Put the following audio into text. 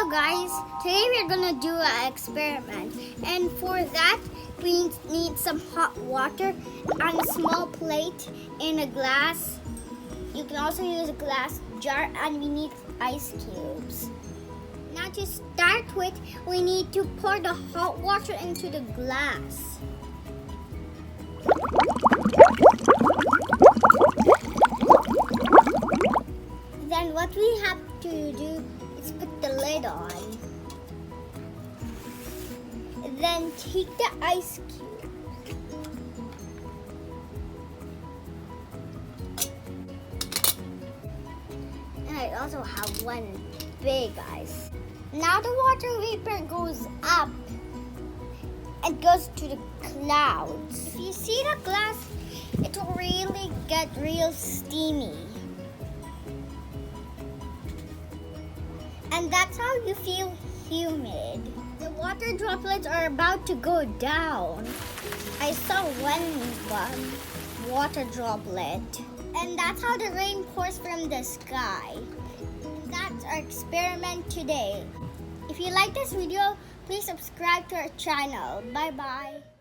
Hello guys, today we're gonna do an experiment, and for that we need some hot water on a small plate in a glass. You can also use a glass jar, and we need ice cubes. Now to start with, we need to pour the hot water into the glass. Then what we have to do is put the lid on. Then take the ice cube. And I also have one big ice. Now the water vapor goes up and goes to the clouds. If you see the glass, it will really get real steamy. And that's how you feel humid. The water droplets are about to go down. I saw one water droplet. And that's how the rain pours from the sky. That's our experiment today. If you like this video, please subscribe to our channel. Bye-bye.